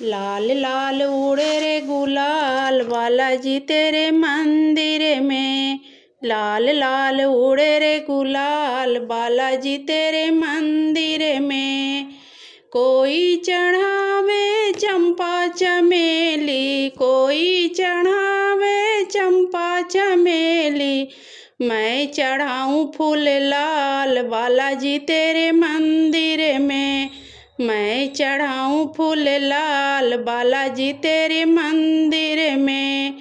लाल लाल उड़े रे गुलाल बालाजी तेरे मंदिर में। लाल लाल उड़े रे गुलाल बालाजी तेरे मंदिर में। कोई चढ़ावे चंपा चमेली, कोई चढ़ावे चंपा चमेली, मैं चढ़ाऊँ फूल लाल बालाजी तेरे मंदिर में। मैं चढ़ाऊँ फूल लाल बालाजी तेरे मंदिर में।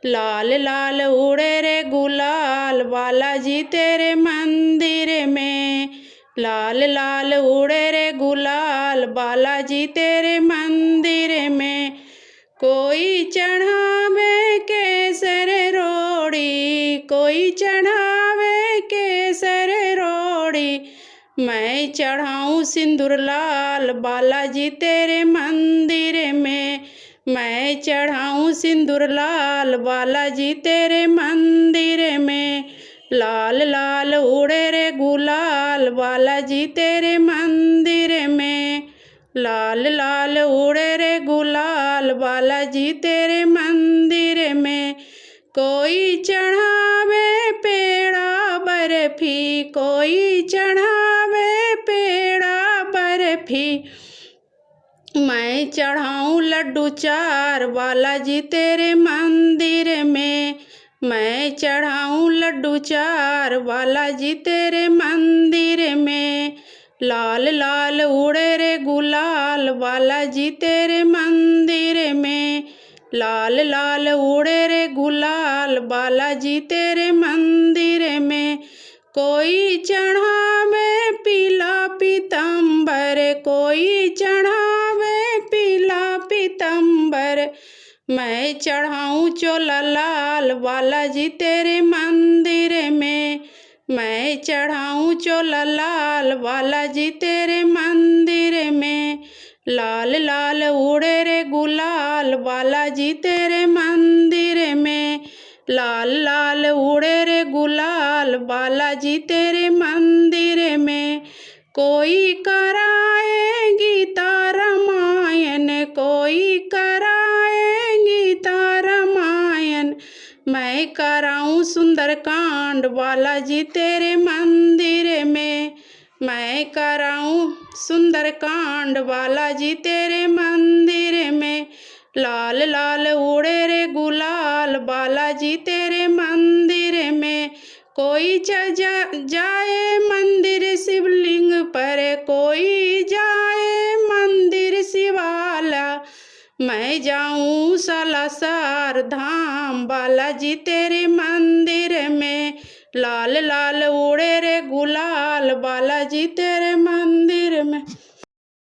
लाल लाल उड़े रे गुलाल बालाजी तेरे मंदिर में। लाल लाल उड़े रे गुलाल बालाजी तेरे मंदिर में। कोई चढ़ावे केसर रोड़ी, कोई चढ़ावे केसर रोड़ी, मैं चढ़ाऊँ सिंदूर लाल बालाजी तेरे मंदिर में। मैं चढ़ाऊँ सिंदूर लाल बालाजी तेरे मंदिर में। लाल लाल उड़े रे गुलाल बालाजी तेरे मंदिर में। लाल लाल उड़े रे गुलाल बालाजी तेरे मंदिर में। कोई चढ़ावे पेड़ा बर्फी, कोई चढ़ावे पेड़ा बर्फी, मैं चढ़ाऊँ लड्डू चार बालाजी तेरे मंदिर में। मैं चढ़ाऊँ लड्डू चार बालाजी तेरे मंदिर में। लाल लाल उड़े रे गुलाल बालाजी तेरे मंदिर में। लाल लाल उड़े रे गुलाल बालाजी तेरे मंदिर में। कोई चढ़ावे पीला पीताम्बर, कोई चढ़ावे पीला पीताम्बर, मैं चढ़ाऊँ चोला लाल बालाजी तेरे मंदिर में। मैं चढ़ाऊँ चोला लाल बालाजी तेरे मंदिर में। लाल लाल उड़े रे गुलाल बालाजी तेरे मंदिर में। लाल लाल उड़े रे गुलाल बालाजी तेरे मंदिर में। कोई कराए गीता रामायण, कोई कराए गीता रामायण, मैं कराऊँ सुंदरकांड बालाजी तेरे मंदिर में। मैं कराऊँ सुंदरकांड बालाजी तेरे मंदिर में। लाल लाल उड़े रे गुलाल बालाजी तेरे मंदिर में। कोई जाए मंदिर शिवलिंग पर, कोई जाए मंदिर शिवाला, मैं जाऊँ सालासर धाम बालाजी तेरे मंदिर में। लाल लाल उड़े रे गुलाल बालाजी तेरे मंदिर में।